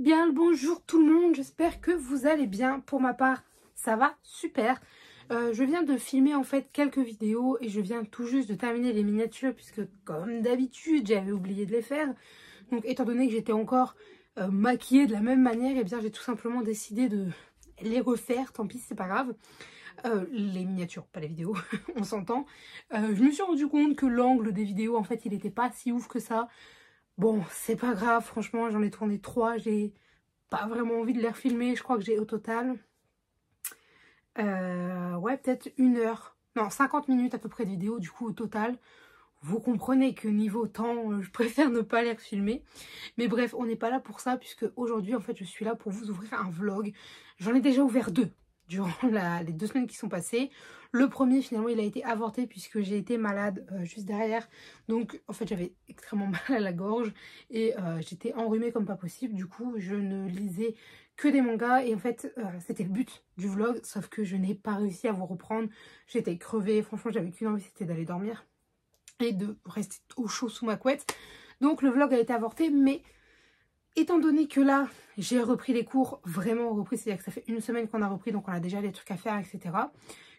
Bien le bonjour tout le monde, j'espère que vous allez bien. Pour ma part, ça va super. Je viens de filmer en fait quelques vidéos et je viens tout juste de terminer les miniatures puisque comme d'habitude j'avais oublié de les faire. Donc étant donné que j'étais encore maquillée de la même manière, et bien j'ai tout simplement décidé de les refaire, tant pis c'est pas grave. Les miniatures, pas les vidéos, on s'entend. Je me suis rendu compte que l'angle des vidéos en fait il était pas si ouf que ça. Bon, c'est pas grave, franchement, j'en ai tourné 3, j'ai pas vraiment envie de les refilmer. Je crois que j'ai au total, ouais, peut-être 1 heure, non, 50 minutes à peu près de vidéo, du coup, au total. Vous comprenez que niveau temps, je préfère ne pas les refilmer. Mais bref, on n'est pas là pour ça, puisque aujourd'hui, en fait, je suis là pour vous ouvrir un vlog. J'en ai déjà ouvert 2 durant les 2 semaines qui sont passées. Le premier, finalement, il a été avorté puisque j'ai été malade juste derrière. Donc, en fait, j'avais extrêmement mal à la gorge et j'étais enrhumée comme pas possible. Du coup, je ne lisais que des mangas et en fait, c'était le but du vlog. Sauf que je n'ai pas réussi à vous reprendre. J'étais crevée. Franchement, j'avais qu'une envie, c'était d'aller dormir et de rester au chaud sous ma couette. Donc, le vlog a été avorté, mais étant donné que là, j'ai repris les cours, vraiment repris, c'est-à-dire que ça fait 1 semaine qu'on a repris, donc on a déjà des trucs à faire, etc.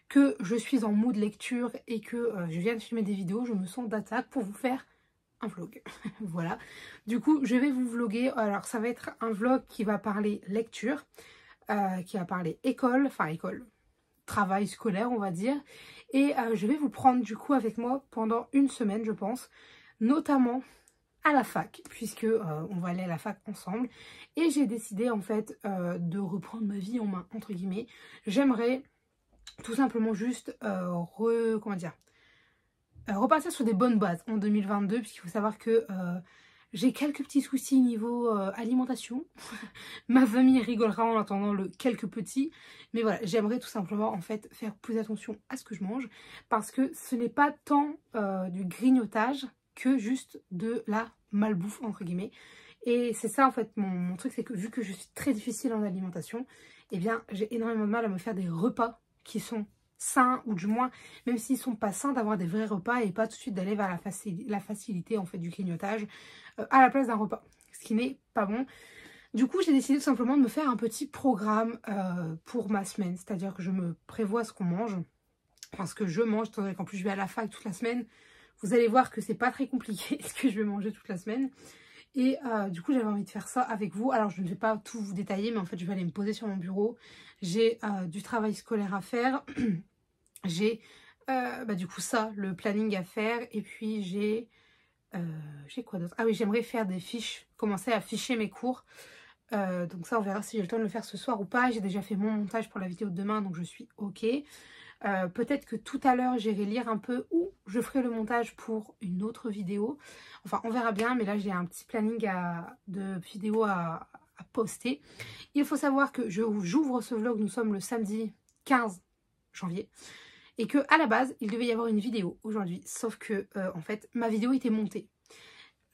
Que je suis en mood lecture et que je viens de filmer des vidéos, je me sens d'attaque pour vous faire un vlog. Voilà. Du coup, je vais vous vloguer. Alors, ça va être un vlog qui va parler lecture, qui va parler école, enfin école, travail scolaire, on va dire. Et je vais vous prendre du coup avec moi pendant 1 semaine, je pense, notamment à la fac, puisque on va aller à la fac ensemble. Et j'ai décidé en fait de reprendre ma vie en main, entre guillemets. J'aimerais tout simplement juste repartir sur des bonnes bases en 2022, puisqu'il faut savoir que j'ai quelques petits soucis niveau alimentation. Ma famille rigolera en attendant le quelques petits, mais voilà, j'aimerais tout simplement en fait faire plus attention à ce que je mange, parce que ce n'est pas tant du grignotage que juste de la malbouffe entre guillemets. Et c'est ça en fait mon truc, c'est que vu que je suis très difficile en alimentation, eh bien j'ai énormément de mal à me faire des repas qui sont sains, ou du moins, même s'ils sont pas sains, d'avoir des vrais repas et pas tout de suite d'aller vers la facilité en fait du grignotage à la place d'un repas, ce qui n'est pas bon. Du coup, j'ai décidé tout simplement de me faire un petit programme pour ma semaine, c'est-à-dire que je me prévois ce qu'on mange, enfin ce que je mange, étant donné qu'en plus je vais à la fac toute la semaine. Vous allez voir que c'est pas très compliqué ce que je vais manger toute la semaine. Et du coup, j'avais envie de faire ça avec vous. Alors, je ne vais pas tout vous détailler, mais en fait, je vais aller me poser sur mon bureau. J'ai du travail scolaire à faire. J'ai du coup ça, le planning à faire. Et puis, j'ai quoi d'autre? Ah oui, j'aimerais faire des fiches, commencer à ficher mes cours. Donc ça, on verra si j'ai le temps de le faire ce soir ou pas. J'ai déjà fait mon montage pour la vidéo de demain, donc je suis ok. Peut-être que tout à l'heure j'irai lire un peu ou je ferai le montage pour une autre vidéo. Enfin on verra bien, mais là j'ai un petit planning de vidéos à poster. Il faut savoir que j'ouvre ce vlog, nous sommes le samedi 15 janvier. Et que à la base il devait y avoir une vidéo aujourd'hui. Sauf que en fait ma vidéo était montée.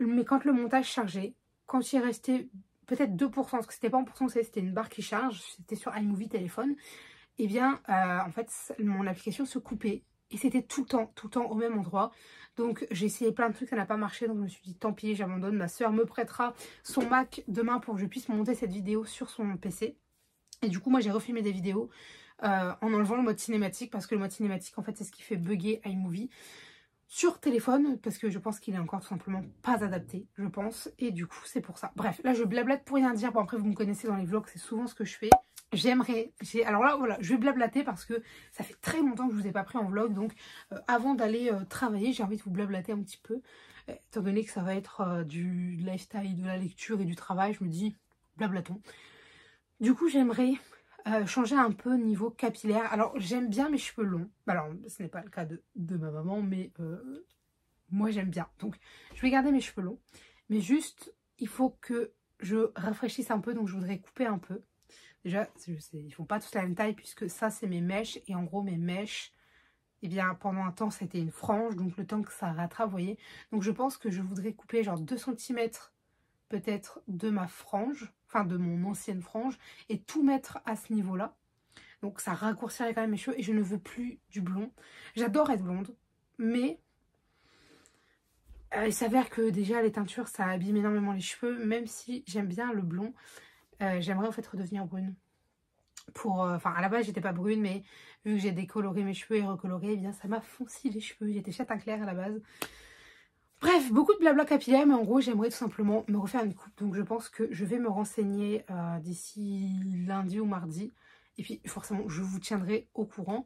Mais quand le montage chargeait, quand il restait peut-être 2%, parce que c'était pas en pourcent, c'était une barre qui charge, c'était sur iMovie téléphone. Et bien, en fait, mon application se coupait. Et c'était tout le temps au même endroit. Donc, j'ai essayé plein de trucs, ça n'a pas marché. Donc, je me suis dit, tant pis, j'abandonne. Ma soeur me prêtera son Mac demain pour que je puisse monter cette vidéo sur son PC. Et du coup, moi, j'ai refilmé des vidéos en enlevant le mode cinématique. Parce que le mode cinématique, en fait, c'est ce qui fait bugger iMovie sur téléphone. Parce que je pense qu'il est encore tout simplement pas adapté, je pense. Et du coup, c'est pour ça. Bref, là, je blablate pour rien dire. Bon, après, vous me connaissez dans les vlogs, c'est souvent ce que je fais. Alors là voilà, je vais blablater parce que ça fait très longtemps que je vous ai pas pris en vlog, donc avant d'aller travailler, j'ai envie de vous blablater un petit peu, étant donné que ça va être du lifestyle, de la lecture et du travail, je me dis blablatons. Du coup j'aimerais changer un peu niveau capillaire. Alors j'aime bien mes cheveux longs, alors ce n'est pas le cas de ma maman, mais moi j'aime bien, donc je vais garder mes cheveux longs, mais juste il faut que je rafraîchisse un peu, donc je voudrais couper un peu. Déjà, ils font pas tous la même taille puisque ça, c'est mes mèches. Et en gros, mes mèches, eh bien, pendant un temps, c'était une frange. Donc, le temps que ça rattrape, vous voyez. Donc, je pense que je voudrais couper genre 2 cm peut-être de ma frange. Enfin, de mon ancienne frange. Et tout mettre à ce niveau-là. Donc, ça raccourcirait quand même mes cheveux. Et je ne veux plus du blond. J'adore être blonde. Mais il s'avère que déjà, les teintures, ça abîme énormément les cheveux. Même si j'aime bien le blond. j'aimerais en fait redevenir brune. Enfin, à la base, j'étais pas brune, mais vu que j'ai décoloré mes cheveux et recoloré, eh bien, ça m'a foncé les cheveux. J'étais châtain clair à la base. Bref, beaucoup de blabla capillaire, mais en gros, j'aimerais tout simplement me refaire une coupe. Donc, je pense que je vais me renseigner d'ici lundi ou mardi. Et puis, forcément, je vous tiendrai au courant.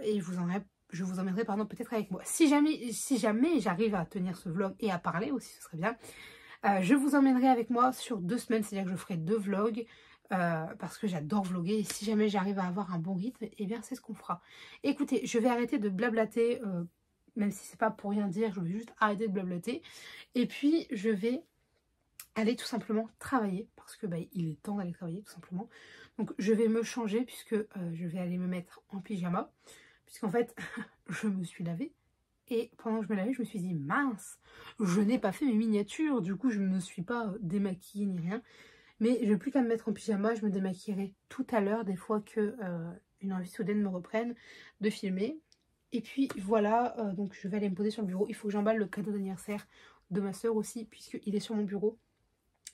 Et je vous emmènerai, pardon, peut-être avec moi. Si jamais j'arrive à tenir ce vlog et à parler aussi, ce serait bien. Je vous emmènerai avec moi sur 2 semaines, c'est-à-dire que je ferai 2 vlogs. Parce que j'adore vlogger. Et si jamais j'arrive à avoir un bon rythme, eh bien, c'est ce qu'on fera. Écoutez, je vais arrêter de blablater... même si c'est pas pour rien dire, je vais juste arrêter de blablater. Et puis, je vais aller tout simplement travailler. Parce que il est temps d'aller travailler, tout simplement. Donc, je vais me changer puisque je vais aller me mettre en pyjama. Puisqu'en fait, je me suis lavée. Et pendant que je me lavais, je me suis dit, mince, je n'ai pas fait mes miniatures. Du coup, je ne me suis pas démaquillée ni rien. Mais je n'ai plus qu'à me mettre en pyjama. Je me démaquillerai tout à l'heure, des fois que une envie soudaine me reprenne de filmer. Et puis voilà, donc je vais aller me poser sur le bureau. Il faut que j'emballe le cadeau d'anniversaire de ma soeur aussi, puisqu'il est sur mon bureau.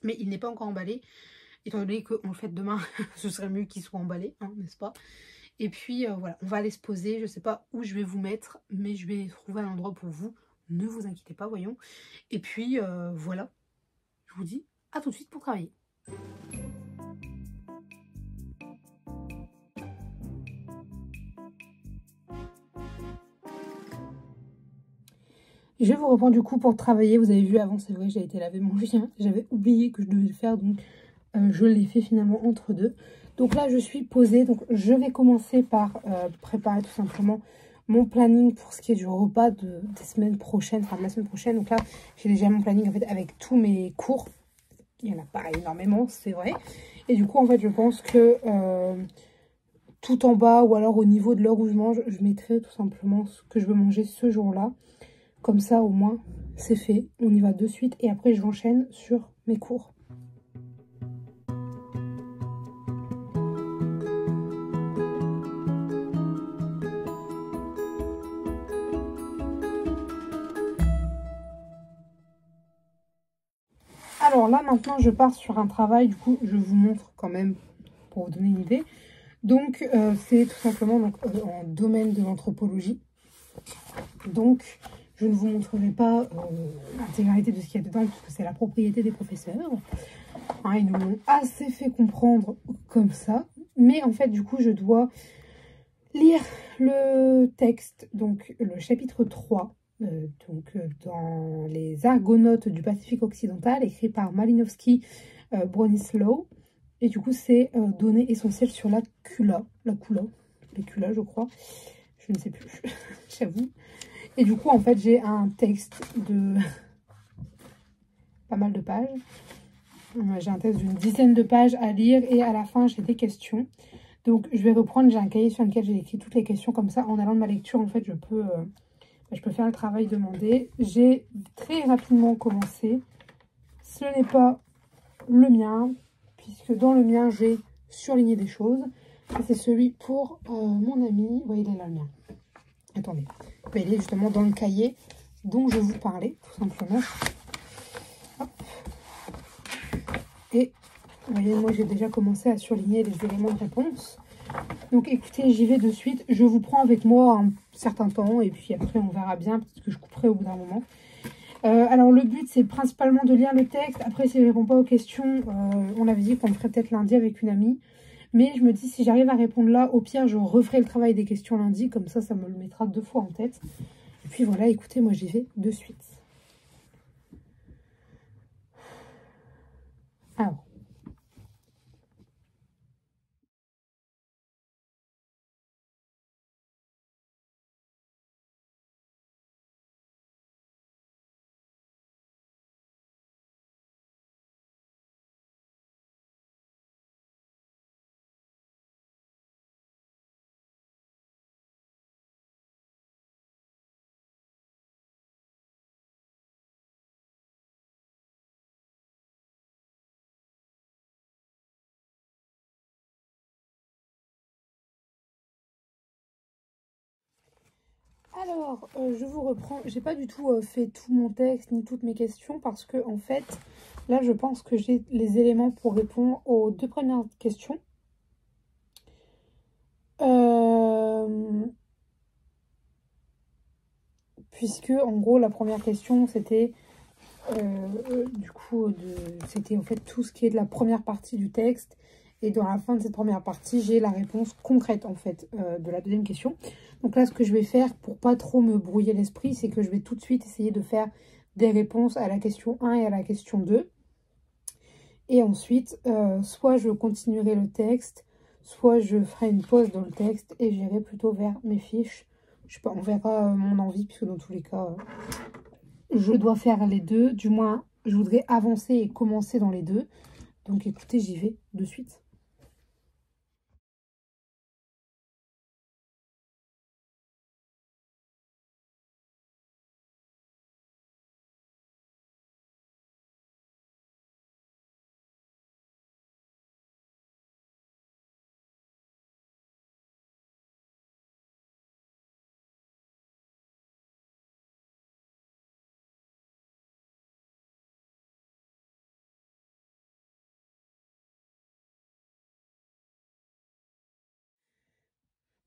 Mais il n'est pas encore emballé. Étant donné qu'on le fait demain, ce serait mieux qu'il soit emballé, hein, n'est-ce pas? Et puis voilà, on va aller se poser. Je ne sais pas où je vais vous mettre, mais je vais trouver un endroit pour vous. Ne vous inquiétez pas, voyons. Et puis voilà, je vous dis à tout de suite pour travailler. Je vous reprends du coup pour travailler. Vous avez vu avant, c'est vrai, j'ai été laver mon chien. J'avais oublié que je devais le faire, donc je l'ai fait finalement entre deux. Donc là, je suis posée. Donc je vais commencer par préparer tout simplement mon planning pour ce qui est du repas des semaines prochaines, enfin de la semaine prochaine. Donc là, j'ai déjà mon planning en fait avec tous mes cours. Il n'y en a pas énormément, c'est vrai. Et du coup, en fait, je pense que tout en bas ou alors au niveau de l'heure où je mange, je mettrai tout simplement ce que je veux manger ce jour-là. Comme ça, au moins, c'est fait. On y va de suite et après, je j'enchaîne sur mes cours. Alors là, maintenant, je pars sur un travail. Du coup, je vous montre quand même pour vous donner une idée. Donc, c'est tout simplement en domaine de l'anthropologie. Donc, je ne vous montrerai pas l'intégralité de ce qu'il y a dedans, parce que c'est la propriété des professeurs. Hein, ils nous l'ont assez fait comprendre comme ça. Mais en fait, du coup, je dois lire le texte, donc le chapitre 3, dans les Argonautes du Pacifique occidental, écrit par Malinowski Bronislaw. Et du coup, c'est données essentielles sur la kula, les culas, je crois. Je ne sais plus, j'avoue. Et du coup, en fait, j'ai un texte de pas mal de pages. J'ai un texte d'une dizaine de pages à lire et à la fin, j'ai des questions. Donc, je vais reprendre, j'ai un cahier sur lequel j'ai écrit toutes les questions. Comme ça, en allant de ma lecture, en fait, je peux faire le travail demandé. J'ai très rapidement commencé. Ce n'est pas le mien, puisque dans le mien, j'ai surligné des choses. C'est celui pour mon ami. Vous voyez, il est là, le mien. Attendez. Il est justement dans le cahier dont je vous parlais, tout simplement. Hop. Et vous voyez, moi, j'ai déjà commencé à surligner les éléments de réponse. Donc, écoutez, j'y vais de suite. Je vous prends avec moi un certain temps et puis après, on verra bien, parce que je couperai au bout d'un moment. Alors, le but, c'est principalement de lire le texte. Après, si je ne réponds pas aux questions, on avait dit qu'on le ferait peut-être lundi avec une amie. Mais je me dis, si j'arrive à répondre là, au pire, je referai le travail des questions lundi. Comme ça me le mettra 2 fois en tête. Et puis voilà, écoutez, moi, j'y vais de suite. Alors. Alors, je vous reprends. J'ai pas du tout fait tout mon texte ni toutes mes questions parce que en fait, Là, je pense que j'ai les éléments pour répondre aux 2 premières questions. Puisque, en gros, la première question, c'était c'était en fait tout ce qui est de la première partie du texte. Et dans la fin de cette première partie, j'ai la réponse concrète, en fait, de la deuxième question. Donc là, ce que je vais faire, pour pas trop me brouiller l'esprit, c'est que je vais tout de suite essayer de faire des réponses à la question 1 et à la question 2. Et ensuite, soit je continuerai le texte, soit je ferai une pause dans le texte et j'irai plutôt vers mes fiches. Je sais pas, on verra mon envie, puisque dans tous les cas, je dois faire les deux. Du moins, je voudrais avancer et commencer dans les deux. Donc écoutez, j'y vais de suite.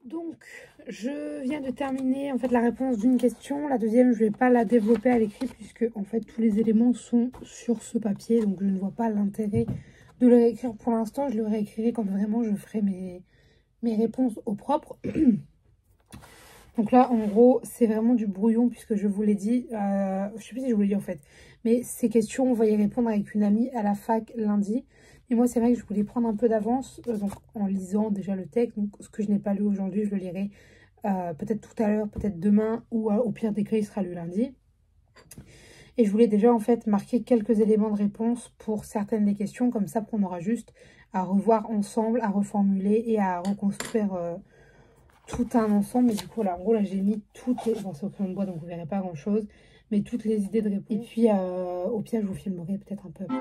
Donc, je viens de terminer en fait la réponse d'une question. La deuxième, je ne vais pas la développer à l'écrit puisque en fait tous les éléments sont sur ce papier. Donc, je ne vois pas l'intérêt de le réécrire pour l'instant. Je le réécrirai quand vraiment je ferai mes réponses au propre. Donc là, en gros, c'est vraiment du brouillon puisque je vous l'ai dit. Je ne sais pas si je vous l'ai dit en fait. Mais ces questions, on va y répondre avec une amie à la fac lundi. Et moi, c'est vrai que je voulais prendre un peu d'avance, donc en lisant déjà le texte. Donc, ce que je n'ai pas lu aujourd'hui, je le lirai peut-être tout à l'heure, peut-être demain, ou au pire des cas, il sera lu lundi. Et je voulais déjà en fait marquer quelques éléments de réponse pour certaines des questions, comme ça on aura juste à revoir ensemble, à reformuler et à reconstruire tout un ensemble. Mais du coup, là, en gros, là, j'ai mis toutes les... Bon, c'est au crayon de bois, donc vous verrez pas grand-chose, mais toutes les idées de réponse. Et puis, au pire, je vous filmerai peut-être un peu après.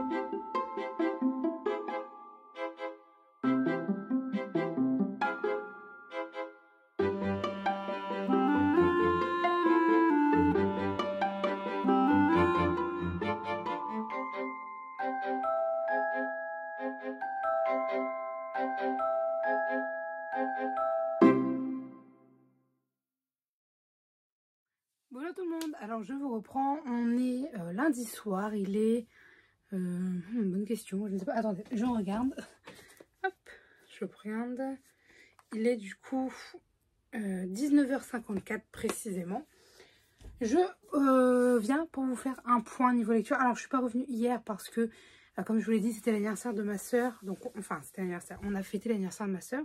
Bonjour tout le monde, alors je vous reprends, on est lundi soir, il est... bonne question, je ne sais pas, attendez, je regarde, hop, je regarde, il est du coup 19h54 précisément. Je viens pour vous faire un point niveau lecture. Alors je suis pas revenue hier parce que, comme je vous l'ai dit, c'était l'anniversaire de ma soeur, donc enfin c'était l'anniversaire, on a fêté l'anniversaire de ma soeur.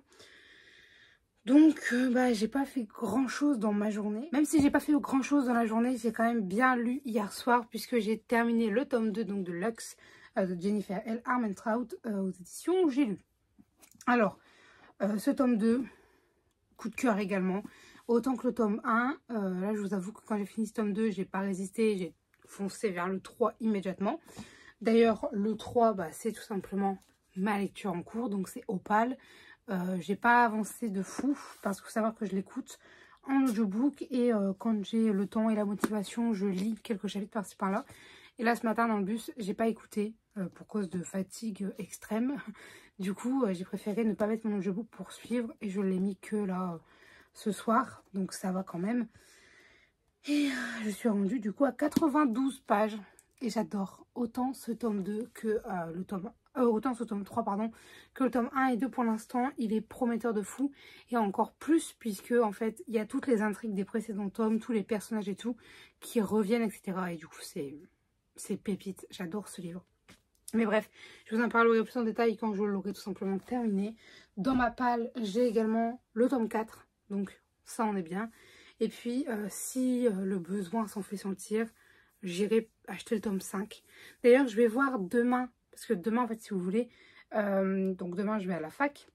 Donc, j'ai pas fait grand chose dans ma journée. Même si j'ai pas fait grand chose dans la journée, j'ai quand même bien lu hier soir puisque j'ai terminé le tome 2 donc de Lux de Jennifer L. Armentrout aux éditions J'ai lu. Alors, ce tome 2, coup de cœur également. Autant que le tome 1, là je vous avoue que quand j'ai fini ce tome 2, j'ai pas résisté, j'ai foncé vers le 3 immédiatement. D'ailleurs, le 3, c'est tout simplement ma lecture en cours, donc c'est Opale. J'ai pas avancé de fou parce qu'il faut savoir que je l'écoute en audiobook et quand j'ai le temps et la motivation, je lis quelques chapitres par-ci par-là. Et là, ce matin, dans le bus, j'ai pas écouté pour cause de fatigue extrême. Du coup, j'ai préféré ne pas mettre mon audiobook pour suivre et je l'ai mis que là ce soir, donc ça va quand même. Et je suis rendue du coup à 92 pages et j'adore autant ce tome 2 que le tome 1. Autant ce tome 3 pardon que le tome 1 et 2 pour l'instant. Il est prometteur de fou et encore plus puisque en fait il y a toutes les intrigues des précédents tomes, tous les personnages et tout qui reviennent, etc. Et du coup c'est pépite, j'adore ce livre. Mais bref, je vous en parlerai plus en détail quand je l'aurai tout simplement terminé. Dans ma palle, j'ai également le tome 4, donc ça on est bien. Et puis, si le besoin s'en fait sentir, j'irai acheter le tome 5. D'ailleurs, je vais voir demain, parce que demain, en fait, si vous voulez, donc demain, je vais à la fac.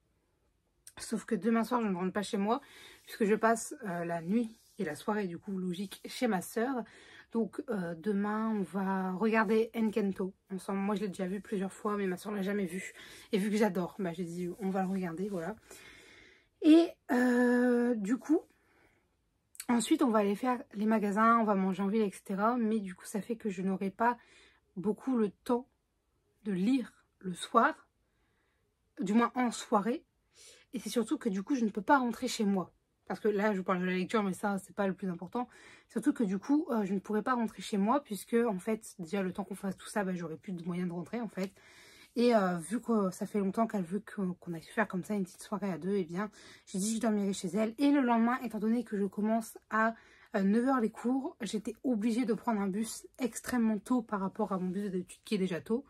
Sauf que demain soir, je ne rentre pas chez moi, puisque je passe la nuit et la soirée, du coup, logique, chez ma soeur. Donc, demain, on va regarder Encanto ensemble. Moi, je l'ai déjà vu plusieurs fois, mais ma soeur ne l'a jamais vu. Et vu que j'adore, j'ai dit, on va le regarder, voilà. Et du coup... Ensuite, on va aller faire les magasins, on va manger en ville, etc. Mais du coup, ça fait que je n'aurai pas beaucoup le temps de lire le soir, du moins en soirée. Et c'est surtout que du coup, je ne peux pas rentrer chez moi. Parce que là, je vous parle de la lecture, mais ça, c'est pas le plus important. Surtout que du coup, je ne pourrais pas rentrer chez moi, puisque en fait, déjà, le temps qu'on fasse tout ça, bah, j'aurais plus de moyens de rentrer, en fait. Et vu que ça fait longtemps qu'elle veut qu'on aille faire comme ça une petite soirée à deux, eh bien, j'ai dit que je dormirai chez elle. Et le lendemain, étant donné que je commence à 9 h les cours, j'étais obligée de prendre un bus extrêmement tôt par rapport à mon bus d'études qui est déjà tôt.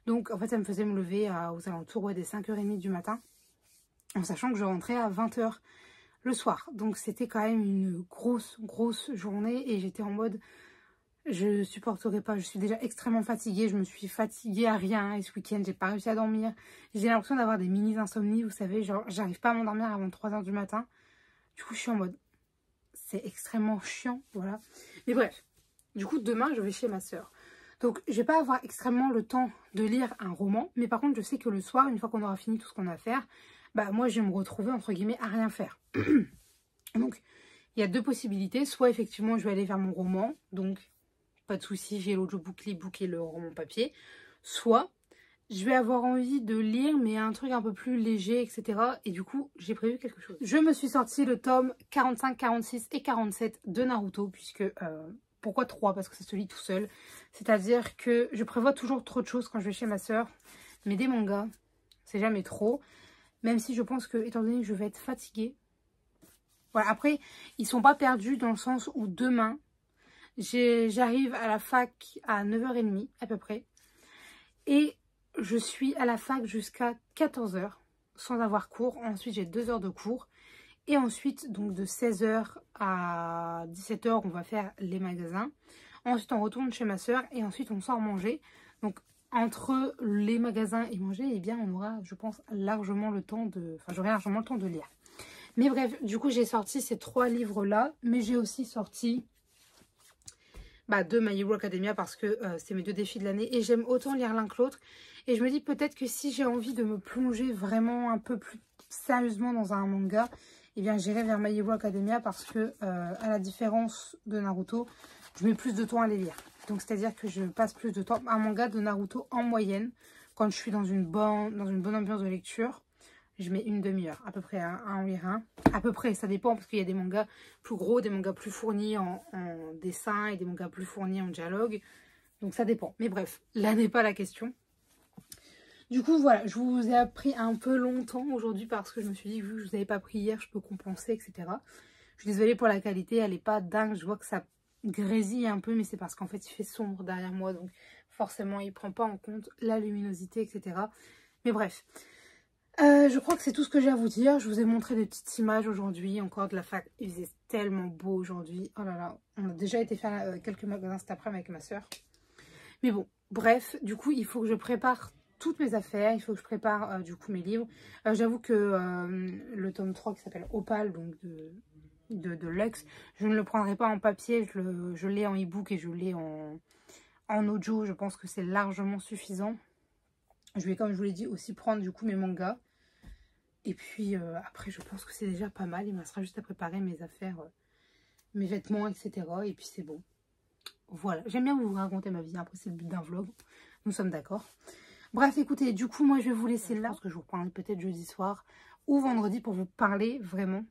Donc, en fait, ça me faisait me lever aux alentours des 5h30 du matin, en sachant que je rentrais à 20 h le soir. Donc, c'était quand même une grosse journée et j'étais en mode... Je supporterai pas, je suis déjà extrêmement fatiguée, je me suis fatiguée à rien et ce week-end j'ai pas réussi à dormir. J'ai l'impression d'avoir des mini-insomnies, vous savez, genre j'arrive pas à m'endormir avant 3 h du matin. Du coup je suis en mode, c'est extrêmement chiant, voilà. Mais bref, du coup demain je vais chez ma soeur. Donc je vais pas avoir extrêmement le temps de lire un roman, mais par contre je sais que le soir, une fois qu'on aura fini tout ce qu'on a à faire, bah moi je vais me retrouver entre guillemets à rien faire. Donc il y a deux possibilités, soit effectivement je vais aller vers mon roman, donc... pas de souci, j'ai l'audiobook, l'ebook et le roman papier. Soit, je vais avoir envie de lire, mais un truc un peu plus léger, etc. Et du coup, j'ai prévu quelque chose. Je me suis sorti le tome 45, 46 et 47 de Naruto, puisque... pourquoi 3? Parce que ça se lit tout seul. C'est-à-dire que je prévois toujours trop de choses quand je vais chez ma soeur. Mais des mangas, c'est jamais trop. Même si je pense que, étant donné que je vais être fatiguée... Voilà, après, ils sont pas perdus dans le sens où demain... J'arrive à la fac à 9h30 à peu près. Et je suis à la fac jusqu'à 14 h sans avoir cours. Ensuite, j'ai 2 heures de cours. Et ensuite, donc de 16 h à 17 h, on va faire les magasins. Ensuite, on retourne chez ma soeur et ensuite, on sort manger. Donc, entre les magasins et manger, eh bien, on aura, je pense, largement le temps de... Enfin, j'aurai largement le temps de lire. Mais bref, du coup, j'ai sorti ces 3 livres-là. Mais j'ai aussi sorti... de My Hero Academia parce que c'est mes 2 défis de l'année et j'aime autant lire l'un que l'autre. Et je me dis peut-être que si j'ai envie de me plonger vraiment un peu plus sérieusement dans un manga, eh bien j'irai vers My Hero Academia parce que à la différence de Naruto, je mets plus de temps à les lire. Donc c'est-à-dire que je passe plus de temps. Un manga de Naruto en moyenne, quand je suis dans une bonne ambiance de lecture, je mets une demi-heure à peu près à en lire un. À peu près, ça dépend parce qu'il y a des mangas plus gros, des mangas plus fournis en dessin et des mangas plus fournis en dialogue. Donc ça dépend. Mais bref, là n'est pas la question. Du coup, voilà, je vous ai appris un peu longtemps aujourd'hui parce que je me suis dit, vu que je ne vous avais pas pris hier, je peux compenser, etc. Je suis désolée pour la qualité, elle n'est pas dingue. Je vois que ça grésille un peu, mais c'est parce qu'en fait, il fait sombre derrière moi. Donc forcément, il ne prend pas en compte la luminosité, etc. Mais bref. Je crois que c'est tout ce que j'ai à vous dire. Je vous ai montré des petites images aujourd'hui, encore de la fac. Il faisait tellement beau aujourd'hui. Oh là là, on a déjà été faire quelques magasins cet après-midi avec ma soeur. Mais bon, bref, du coup, il faut que je prépare toutes mes affaires. Il faut que je prépare du coup mes livres. J'avoue que le tome 3 qui s'appelle Opal, donc de Lux, je ne le prendrai pas en papier. Je l'ai en e-book et je l'ai en audio. Je pense que c'est largement suffisant. Je vais, comme je vous l'ai dit, aussi prendre du coup mes mangas. Et puis après, je pense que c'est déjà pas mal. Il me restera juste à préparer mes affaires, mes vêtements, etc. Et puis c'est bon. Voilà. J'aime bien vous raconter ma vie. Après, c'est le but d'un vlog. Nous sommes d'accord. Bref, écoutez, du coup, moi, je vais vous laisser là. Parce que je vous reprendrai peut-être jeudi soir ou vendredi pour vous parler vraiment.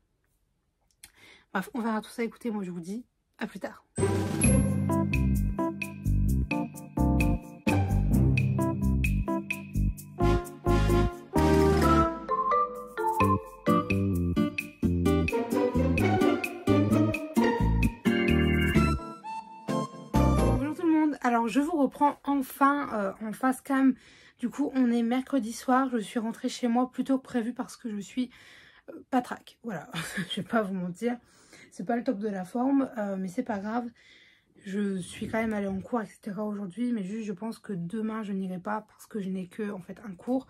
Bref, on verra tout ça. Écoutez, moi, je vous dis à plus tard. Alors je vous reprends enfin en face cam. Du coup on est mercredi soir. Je suis rentrée chez moi plus tôt que prévu parce que je suis patraque. Voilà, je vais pas vous mentir. C'est pas le top de la forme, mais c'est pas grave. Je suis quand même allée en cours, etc. aujourd'hui. Mais juste je pense que demain je n'irai pas parce que je n'ai que en fait un cours.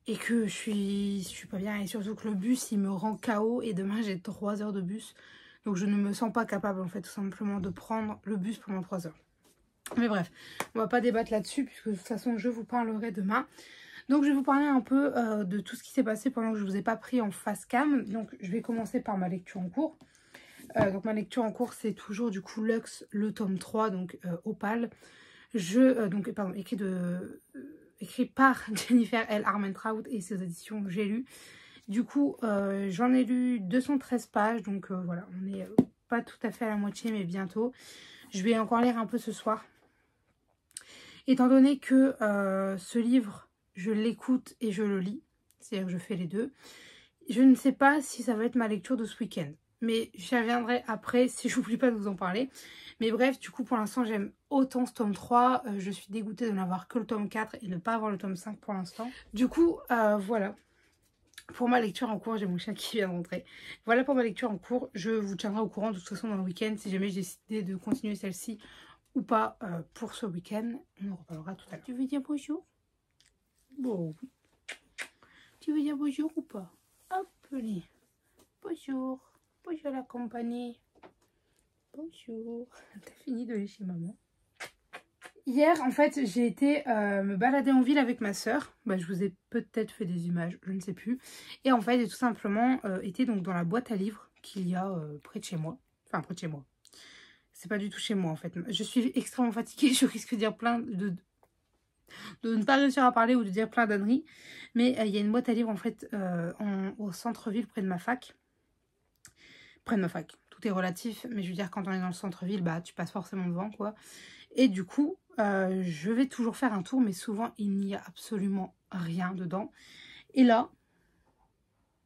Et que je suis pas bien. Et surtout que le bus il me rend KO. Et demain j'ai 3 heures de bus. Donc je ne me sens pas capable en fait tout simplement de prendre le bus pendant 3 heures. Mais bref, on va pas débattre là-dessus puisque de toute façon je vous parlerai demain. Donc je vais vous parler un peu de tout ce qui s'est passé pendant que je ne vous ai pas pris en face cam. Donc je vais commencer par ma lecture en cours. Donc ma lecture en cours c'est toujours du coup Lux, le tome 3, donc Opal. Pardon, écrit de écrit par Jennifer L. Armentrout et ses éditions J'ai lu. Du coup, j'en ai lu 213 pages, donc voilà, on n'est pas tout à fait à la moitié, mais bientôt. Je vais encore lire un peu ce soir. Étant donné que ce livre, je l'écoute et je le lis, c'est-à-dire que je fais les deux, je ne sais pas si ça va être ma lecture de ce week-end. Mais j'y reviendrai après si j'oublie pas de vous en parler. Mais bref, du coup, pour l'instant, j'aime autant ce tome 3. Je suis dégoûtée de n'avoir que le tome 4 et ne pas avoir le tome 5 pour l'instant. Du coup, voilà. Pour ma lecture en cours, j'ai mon chien qui vient de rentrer. Voilà pour ma lecture en cours. Je vous tiendrai au courant de toute façon dans le week-end si jamais j'ai décidé de continuer celle-ci ou pas pour ce week-end. On en reparlera tout à l'heure. Tu veux dire bonjour? Bon. Tu veux dire bonjour ou pas? Hop, allez. Bonjour. Bonjour la compagnie. Bonjour. T'as fini de lécher maman? Hier, en fait, j'ai été me balader en ville avec ma soeur. Bah, je vous ai peut-être fait des images, je ne sais plus. Et en fait, j'ai tout simplement été donc dans la boîte à livres qu'il y a près de chez moi. Enfin, près de chez moi. C'est pas du tout chez moi, en fait. Je suis extrêmement fatiguée. Je risque de dire plein de ne pas réussir à parler ou de dire plein d'âneries. Mais il y a une boîte à livres, en fait, au centre-ville, près de ma fac. Près de ma fac. Tout est relatif. Mais je veux dire, quand on est dans le centre-ville, bah, tu passes forcément devant, quoi. Et du coup, je vais toujours faire un tour, mais souvent, il n'y a absolument rien dedans. Et là,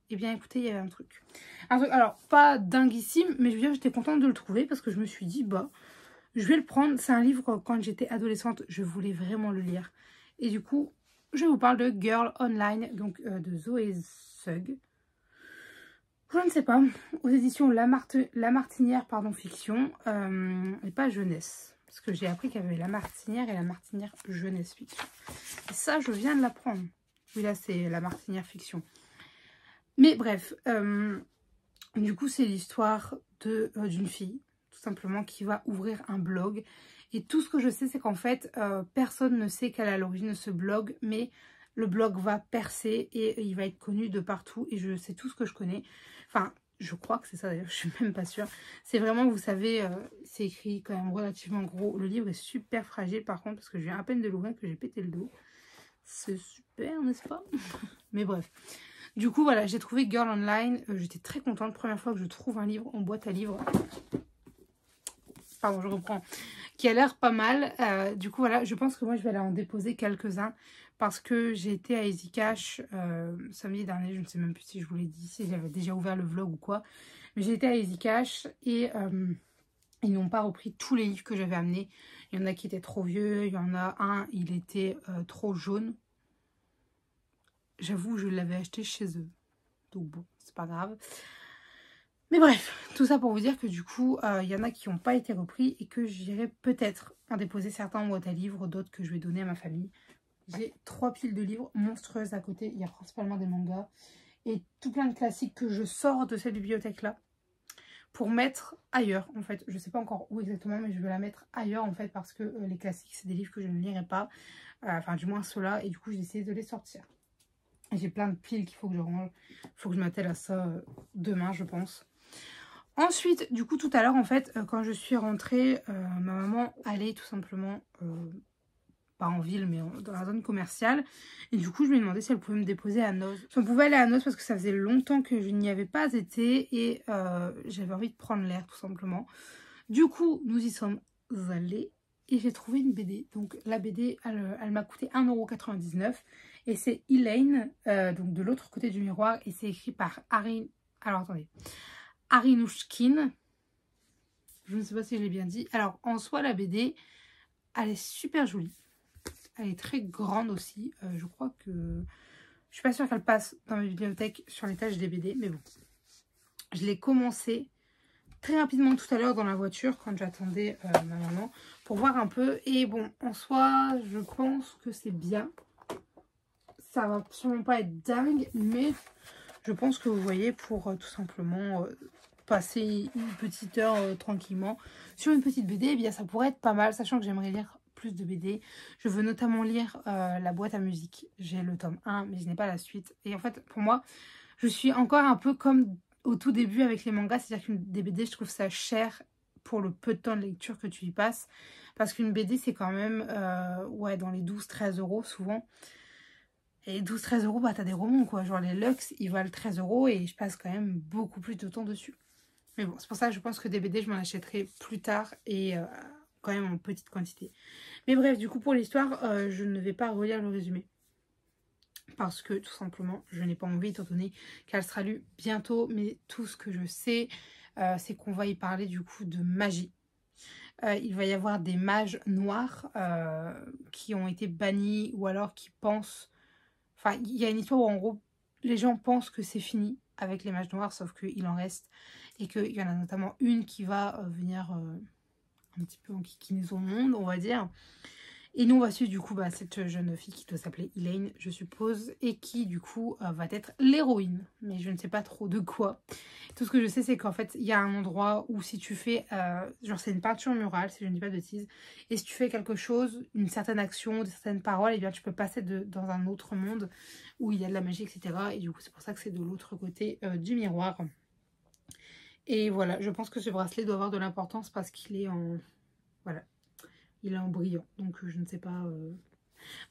eh bien, écoutez, il y avait un truc. Alors, pas dinguissime, mais je veux dire, j'étais contente de le trouver parce que je me suis dit, bah, je vais le prendre. C'est un livre, quand j'étais adolescente, je voulais vraiment le lire. Et du coup, je vous parle de Girl Online, donc de Zoé Sugg. Je ne sais pas, aux éditions La Martinière, pardon, fiction, et pas jeunesse. Parce que j'ai appris qu'il y avait La Martinière et La Martinière jeunesse fiction. Et ça, je viens de l'apprendre. Oui, là, c'est La Martinière fiction. Mais bref, du coup, c'est l'histoire d'une fille, tout simplement, qui va ouvrir un blog. Et tout ce que je sais, c'est qu'en fait, personne ne sait quelle est l'origine de ce blog, mais le blog va percer et il va être connu de partout. Et je sais tout ce que je connais. Enfin, je crois que c'est ça d'ailleurs, je suis même pas sûre. C'est vraiment, vous savez, c'est écrit quand même relativement gros. Le livre est super fragile par contre, parce que je viens à peine de l'ouvrir que j'ai pété le dos. C'est super, n'est-ce pas? Mais bref. Du coup, voilà, j'ai trouvé Girl Online. J'étais très contente. Première fois que je trouve un livre en boîte à livres. Pardon, je reprends. Qui a l'air pas mal. Du coup, voilà, je pense que moi, je vais aller en déposer quelques-uns. Parce que j'ai été à Easy Cash samedi dernier. Je ne sais même plus si je vous l'ai dit, si j'avais déjà ouvert le vlog ou quoi. Mais j'ai été à Easy Cash et ils n'ont pas repris tous les livres que j'avais amenés. Il y en a qui étaient trop vieux. Il y en a un, il était trop jaune. J'avoue, je l'avais acheté chez eux. Donc bon, c'est pas grave. Mais bref, tout ça pour vous dire que du coup, il y en a qui n'ont pas été repris et que j'irai peut-être en déposer certains en boîte à livres, d'autres que je vais donner à ma famille. J'ai 3 piles de livres monstrueuses à côté. Il y a principalement des mangas et tout plein de classiques que je sors de cette bibliothèque-là pour mettre ailleurs, en fait. Je ne sais pas encore où exactement, mais je vais la mettre ailleurs, en fait, parce que les classiques, c'est des livres que je ne lirai pas. Enfin, du moins ceux-là. Et du coup, j'ai essayé de les sortir. J'ai plein de piles qu'il faut que je range. Il faut que je m'attelle à ça demain, je pense. Ensuite, du coup, tout à l'heure, en fait, quand je suis rentrée, ma maman allait tout simplement, pas en ville, mais dans la zone commerciale. Et du coup, je lui ai demandé si elle pouvait me déposer à Noz. Si on pouvait aller à Noz parce que ça faisait longtemps que je n'y avais pas été et j'avais envie de prendre l'air, tout simplement. Du coup, nous y sommes allés et j'ai trouvé une BD. Donc, la BD, elle m'a coûté 1,99 € et c'est Elaine, donc de l'autre côté du miroir. Et c'est écrit par Alors, attendez. Arinouchkine. Je ne sais pas si je l'ai bien dit. Alors, en soi, la BD, elle est super jolie. Elle est très grande aussi. Je crois que... Je suis pas sûre qu'elle passe dans ma bibliothèque sur l'étage des BD. Mais bon. Je l'ai commencé très rapidement tout à l'heure dans la voiture quand j'attendais ma maman pour voir un peu. Et bon, en soi, je pense que c'est bien. Ça va sûrement pas être dingue, mais je pense que vous voyez pour tout simplement passer une petite heure tranquillement sur une petite BD, eh bien ça pourrait être pas mal, sachant que j'aimerais lire plus de BD. Je veux notamment lire La boîte à musique. J'ai le tome 1, mais je n'ai pas la suite. Et en fait, pour moi, je suis encore un peu comme au tout début avec les mangas, c'est-à-dire que des BD, je trouve ça cher pour le peu de temps de lecture que tu y passes. Parce qu'une BD, c'est quand même ouais, dans les 12-13 euros souvent. Et 12-13 euros, bah t'as des romans quoi. Genre les Luxe, ils valent 13 euros et je passe quand même beaucoup plus de temps dessus. Mais bon, c'est pour ça que je pense que des BD, je m'en achèterai plus tard et quand même en petite quantité. Mais bref, du coup, pour l'histoire, je ne vais pas relire le résumé. Parce que, tout simplement, je n'ai pas envie, étant donné qu'elle sera lue bientôt. Mais tout ce que je sais, c'est qu'on va y parler, du coup, de magie. Il va y avoir des mages noirs qui ont été bannis ou alors qui pensent... Enfin, il y a une histoire où, en gros, les gens pensent que c'est fini avec les mages noirs, sauf qu'il en reste. Et qu'il y en a notamment une qui va venir un petit peu enquiquiner au monde, on va dire. Et nous, on va suivre du coup cette jeune fille qui doit s'appeler Elaine, je suppose, et qui du coup va être l'héroïne. Mais je ne sais pas trop de quoi. Tout ce que je sais, c'est qu'en fait, il y a un endroit où si tu fais, genre c'est une peinture murale, si je ne dis pas de bêtises, et si tu fais quelque chose, une certaine action, certaines paroles, et bien tu peux passer dans un autre monde où il y a de la magie, etc. Et du coup, c'est pour ça que c'est de l'autre côté du miroir. Et voilà, je pense que ce bracelet doit avoir de l'importance parce qu'il est en... Voilà. Il est en brillant, donc je ne sais pas...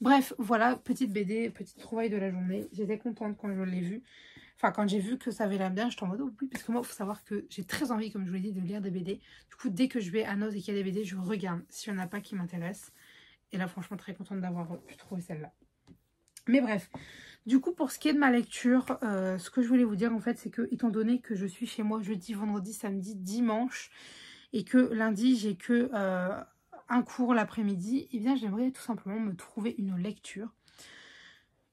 Bref, voilà, petite BD, petite trouvaille de la journée. J'étais contente quand je l'ai vue. Enfin, quand j'ai vu que ça avait l'air bien, j'étais en mode oh oui, parce que moi, il faut savoir que j'ai très envie, comme je vous l'ai dit, de lire des BD. Du coup, dès que je vais à Noz et qu'il y a des BD, je regarde s'il n'y en a pas qui m'intéressent. Et là, franchement, très contente d'avoir pu trouver celle-là. Mais bref, du coup, pour ce qui est de ma lecture, ce que je voulais vous dire, en fait, c'est que, étant donné que je suis chez moi jeudi, vendredi, samedi, dimanche, et que lundi, j'ai que... un cours l'après-midi, et bien j'aimerais tout simplement me trouver une lecture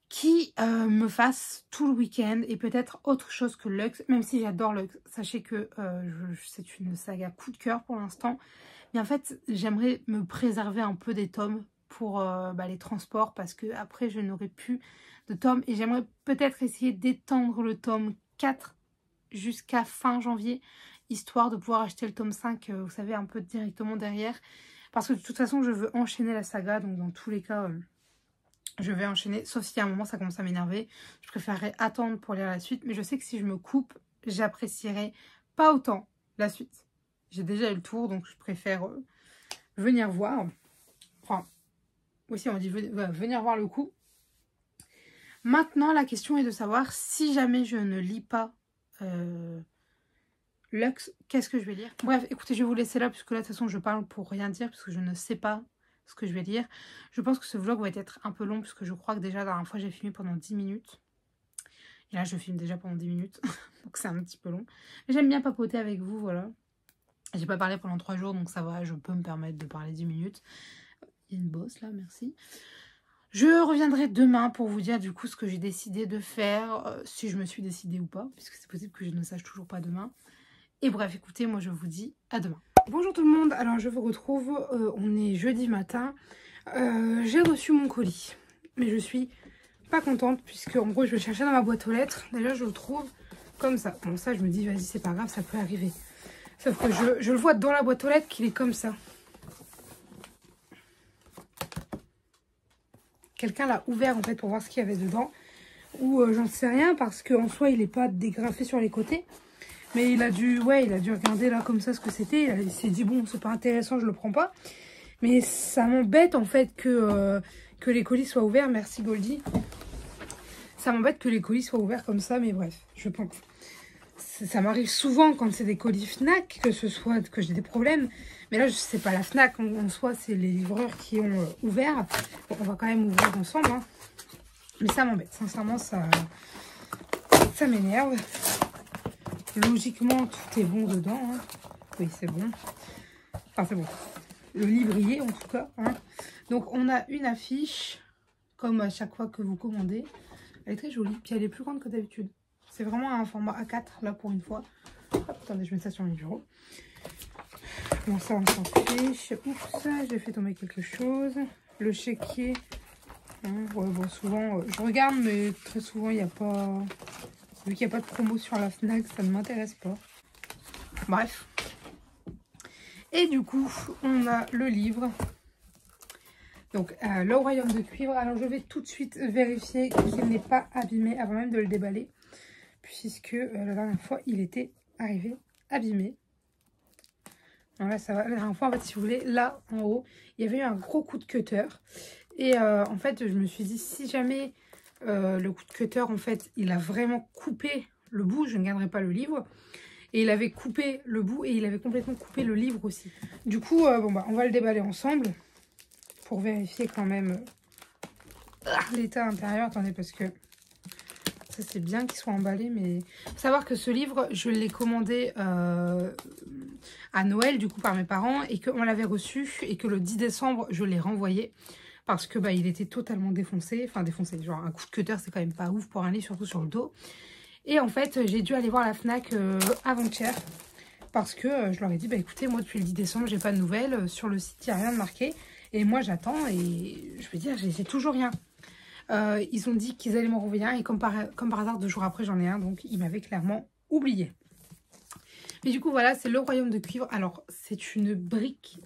qui me fasse tout le week-end et peut-être autre chose que Luxe, même si j'adore Luxe. Sachez que c'est une saga coup de cœur pour l'instant, mais en fait j'aimerais me préserver un peu des tomes pour les transports parce que après je n'aurai plus de tomes et j'aimerais peut-être essayer d'étendre le tome 4 jusqu'à fin janvier, histoire de pouvoir acheter le tome 5, vous savez, un peu directement derrière. Parce que de toute façon, je veux enchaîner la saga. Donc, dans tous les cas, je vais enchaîner. Sauf si à un moment, ça commence à m'énerver. Je préférerais attendre pour lire la suite. Mais je sais que si je me coupe, j'apprécierais pas autant la suite. J'ai déjà eu le tour. Donc, je préfère venir voir. Enfin, aussi, on dit venir voir le coup. Maintenant, la question est de savoir si jamais je ne lis pas... Luxe, qu'est-ce que je vais lire? Bref, écoutez, je vais vous laisser là, puisque là, de toute façon, je parle pour rien dire, parce que je ne sais pas ce que je vais lire. Je pense que ce vlog va être un peu long, puisque je crois que déjà, la dernière fois, j'ai filmé pendant 10 minutes. Et là, je filme déjà pendant 10 minutes, donc c'est un petit peu long. Mais j'aime bien papoter avec vous, voilà. J'ai pas parlé pendant 3 jours, donc ça va, je peux me permettre de parler 10 minutes. Il y a une bosse, là, merci. Je reviendrai demain pour vous dire, du coup, ce que j'ai décidé de faire, si je me suis décidée ou pas, puisque c'est possible que je ne sache toujours pas demain. Et bref, écoutez, moi je vous dis à demain. Bonjour tout le monde, alors je vous retrouve, on est jeudi matin. J'ai reçu mon colis, mais je suis pas contente puisque en gros je vais le chercher dans ma boîte aux lettres. Déjà je le trouve comme ça. Bon ça je me dis vas-y c'est pas grave, ça peut arriver. Sauf que je le vois dans la boîte aux lettres qu'il est comme ça. Quelqu'un l'a ouvert en fait pour voir ce qu'il y avait dedans. Ou j'en sais rien parce qu'en soi il n'est pas dégrafé sur les côtés. Mais il a dû regarder là comme ça ce que c'était. Il s'est dit bon c'est pas intéressant, je le prends pas. Mais ça m'embête en fait que les colis soient ouverts. Merci Goldie. Ça m'embête que les colis soient ouverts comme ça, mais bref, je pense. Ça m'arrive souvent quand c'est des colis Fnac que j'ai des problèmes. Mais là c'est pas la Fnac en soi, c'est les livreurs qui ont ouvert. Donc on va quand même ouvrir ensemble. Hein. Mais ça m'embête, sincèrement ça m'énerve. Logiquement, tout est bon dedans. Hein. Oui, c'est bon. Enfin, c'est bon. Le livrier, en tout cas. Hein. Donc, on a une affiche, comme à chaque fois que vous commandez. Elle est très jolie. Puis, elle est plus grande que d'habitude. C'est vraiment un format A4, là, pour une fois. Hop, attendez, je mets ça sur mon bureau. Bon, ça, on s'en fiche. Oups, j'ai fait tomber quelque chose. Le chéquier. Hein, ouais, bon, souvent, je regarde, mais très souvent, il n'y a pas... Vu qu'il n'y a pas de promo sur la Fnac, ça ne m'intéresse pas. Bref. Et du coup, on a le livre. Donc, le royaume de cuivre. Alors, je vais tout de suite vérifier qu'il n'est pas abîmé avant même de le déballer. Puisque la dernière fois, il était arrivé abîmé. Alors là, ça va. La dernière fois, en fait, si vous voulez, là, en haut, il y avait eu un gros coup de cutter. Et en fait, je me suis dit, si jamais le coup de cutter, en fait, il a vraiment coupé le bout, je ne garderai pas le livre. Et il avait coupé le bout et il avait complètement coupé le livre aussi. Du coup, bon, bah, on va le déballer ensemble pour vérifier quand même l'état intérieur. Attendez, parce que ça, c'est bien qu'il soit emballé, mais faut savoir que ce livre, je l'ai commandé à Noël, du coup, par mes parents, et qu'on l'avait reçu, et que le 10 décembre, je l'ai renvoyé, parce que bah, il était totalement défoncé, enfin défoncé, genre un coup de cutter, c'est quand même pas ouf pour un livre, surtout sur le dos. Et en fait, j'ai dû aller voir la FNAC avant-hier, parce que je leur ai dit, bah écoutez, moi, depuis le 10 décembre, j'ai pas de nouvelles, sur le site, il n'y a rien de marqué, et moi, j'attends, et je veux dire, j'ai toujours rien. Ils ont dit qu'ils allaient m'en renvoyer un et comme par hasard 2 jours après j'en ai un, donc ils m'avaient clairement oublié. Mais du coup voilà, c'est le royaume de cuivre. Alors c'est une brique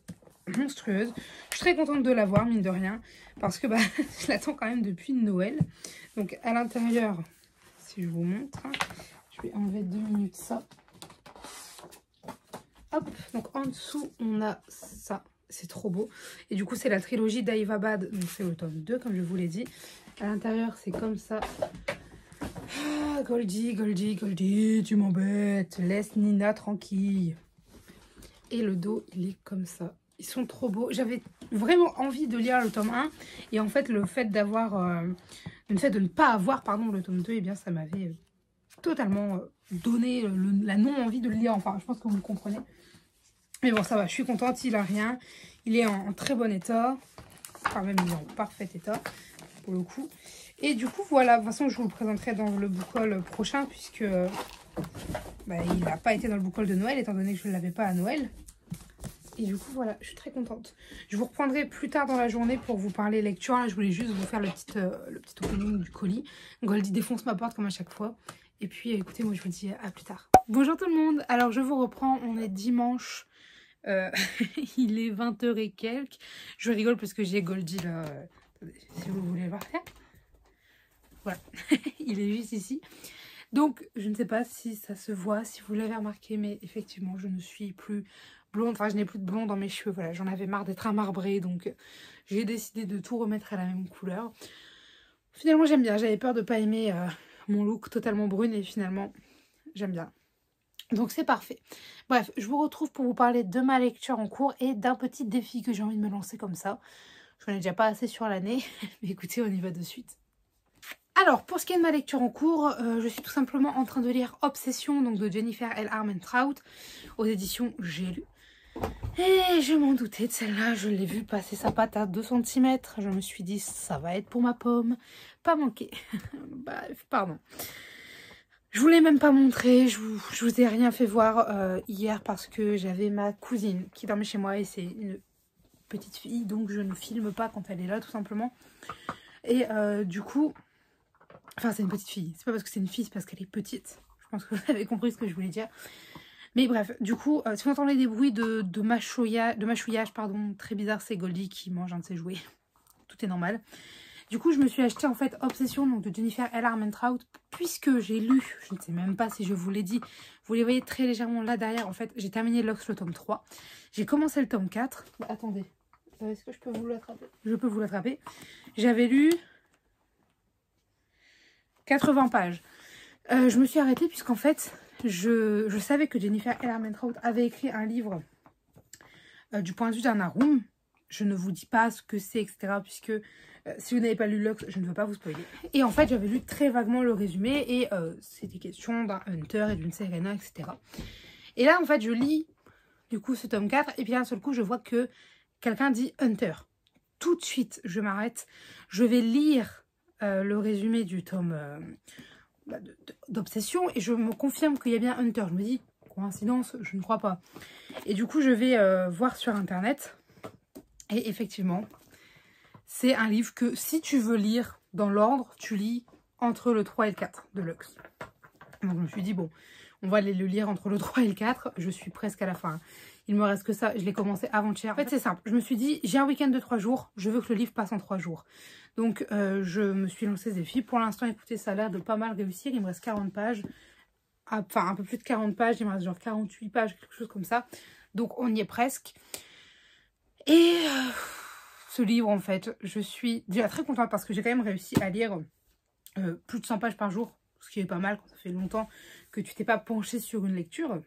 monstrueuse. Je suis très contente de l'avoir, mine de rien, parce que bah, je l'attends quand même depuis Noël. Donc à l'intérieur, si je vous montre, hein, je vais enlever 2 minutes ça. Hop, donc en dessous on a ça. C'est trop beau. Et du coup, c'est la trilogie d'Aïvabad. Donc, c'est le tome 2, comme je vous l'ai dit. À l'intérieur, c'est comme ça. Ah, Goldie, Goldie, Goldie, tu m'embêtes. Laisse Nina tranquille. Et le dos, il est comme ça. Ils sont trop beaux. J'avais vraiment envie de lire le tome 1. Et en fait, le fait d'avoir... le fait de ne pas avoir, pardon, le tome 2, eh bien, ça m'avait totalement donné la non-envie de le lire. Enfin, je pense que vous me comprenez. Mais bon, ça va, je suis contente, il a rien. Il est en très bon état. Enfin, même il est en parfait état, pour le coup. Et du coup, voilà, de toute façon, je vous le présenterai dans le book haul prochain, puisque bah, il n'a pas été dans le book haul de Noël, étant donné que je ne l'avais pas à Noël. Et du coup, voilà, je suis très contente. Je vous reprendrai plus tard dans la journée pour vous parler lecture. Là, je voulais juste vous faire le petit opening du colis. Goldie défonce ma porte comme à chaque fois. Et puis, écoutez, moi, je vous dis à plus tard. Bonjour tout le monde. Alors, je vous reprends. On est dimanche. Il est 20 h et quelques. Je rigole parce que j'ai Goldie là. Si vous voulez le voir. Voilà. Il est juste ici. Donc, je ne sais pas si ça se voit, si vous l'avez remarqué, mais effectivement, je ne suis plus blonde. Enfin, je n'ai plus de blond dans mes cheveux. Voilà, j'en avais marre d'être un marbré. Donc, j'ai décidé de tout remettre à la même couleur. Finalement, j'aime bien. J'avais peur de ne pas aimer mon look totalement brune et finalement, j'aime bien. Donc c'est parfait. Bref, je vous retrouve pour vous parler de ma lecture en cours et d'un petit défi que j'ai envie de me lancer comme ça. Je n'en ai déjà pas assez sur l'année, mais écoutez, on y va de suite. Alors, pour ce qui est de ma lecture en cours, je suis tout simplement en train de lire Obsession, donc de Jennifer L. Armentrout, aux éditions J'ai lu. Et je m'en doutais de celle-là, je l'ai vue passer sa patte à 2 cm. Je me suis dit, ça va être pour ma pomme. Pas manqué. Bref, pardon. Je vous l'ai même pas montré, je vous ai rien fait voir hier parce que j'avais ma cousine qui dormait chez moi et c'est une petite fille, donc je ne filme pas quand elle est là tout simplement. Et du coup, enfin c'est une petite fille, c'est pas parce que c'est une fille, c'est parce qu'elle est petite. Je pense que vous avez compris ce que je voulais dire. Mais bref, du coup, si vous entendez des bruits de mâchouillage, pardon, très bizarre, c'est Goldie qui mange un de ses jouets. Tout est normal. Du coup, je me suis acheté en fait Obsession donc de Jennifer L. Armentrout puisque j'ai lu, je ne sais même pas si je vous l'ai dit, vous les voyez très légèrement là derrière. En fait, j'ai terminé Lux le tome 3. J'ai commencé le tome 4. Bah, attendez, est-ce que je peux vous l'attraper? Je peux vous l'attraper. J'avais lu 80 pages. Je me suis arrêtée puisqu'en fait, je savais que Jennifer L. Armentrout avait écrit un livre du point de vue d'un Arum. Je ne vous dis pas ce que c'est, etc. Puisque si vous n'avez pas lu Lux, je ne veux pas vous spoiler. Et en fait, j'avais lu très vaguement le résumé. Et c'était question d'un Hunter et d'une Serena, etc. Et là, en fait, je lis du coup ce tome 4. Et puis d'un seul coup, je vois que quelqu'un dit Hunter. Tout de suite, je m'arrête. Je vais lire le résumé du tome d'Obsession. Et je me confirme qu'il y a bien Hunter. Je me dis, coïncidence, je ne crois pas. Et du coup, je vais voir sur Internet. Et effectivement, c'est un livre que si tu veux lire dans l'ordre, tu lis entre le 3 et le 4 de Lux. Donc je me suis dit, bon, on va aller le lire entre le 3 et le 4. Je suis presque à la fin. Il me reste que ça. Je l'ai commencé avant-hier. En fait, c'est simple. Je me suis dit, j'ai un week-end de 3 jours. Je veux que le livre passe en 3 jours. Donc, je me suis lancé ce défi. Pour l'instant, écoutez, ça a l'air de pas mal réussir. Il me reste 40 pages. Enfin, un peu plus de 40 pages. Il me reste genre 48 pages, quelque chose comme ça. Donc on y est presque. Et ce livre en fait, je suis déjà très contente parce que j'ai quand même réussi à lire plus de 100 pages par jour. Ce qui est pas mal quand ça fait longtemps que tu t'es pas penché sur une lecture.